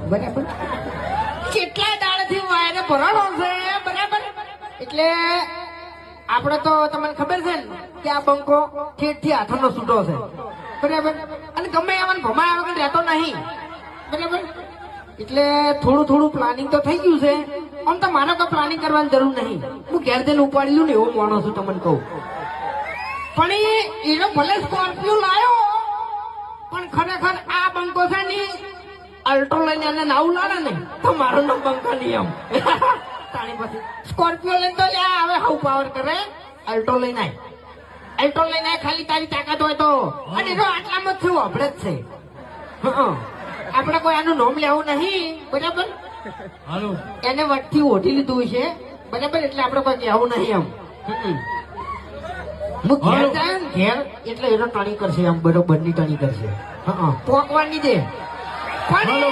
બરાબર કેટલા દાડથી વાયરે ભરાણો છે બરાબર એટલે આપણે તો તમને ખબર છે ને કે આ બંકો ઠેઠથી હાથનો છૂટો છે બરાબર અને ગમે એમાં ભમાયા વગર રહેતો નહીં બરાબર એટલે થોડું પ્લાનિંગ તો થઈ ગયું છે આમ તો મારે કોઈ પ્લાનિંગ કરવાની જરૂર નહીં હું ઘેર જઈને ઉપાડી લઉં ને એવો માણસ છું તમને કહું પણ એનો ભલે સ્કોર્પિયો લાયો પણ ખરેખર આ બંકો છે ને અલ્ટો લઈને એને નાવું લાવે ને તો મારો નામ બંકો નહીં આમ તાણી પછી સ્કોર્પિયો લઈને તો લ્યા હવે હાઉ પાવર કરે અલ્ટો લઈને અલ્ટો લઈને ખાલી તારી તાકાત હોય તો અને એનો આટલામાં જ થયું આપણે જ છે આપણે કોઈ આનું નામ લેવું નહીં બરાબર એને વટથી ઓઢી લીધું છે બરાબર એટલે આપણે કોઈ કહેવું નહીં એમ હું ઘેર જાય ને ઘેર એટલે એનો ટણી કરશે આમ બરોબર ની ટણી કરશે પોકવાની દે પણ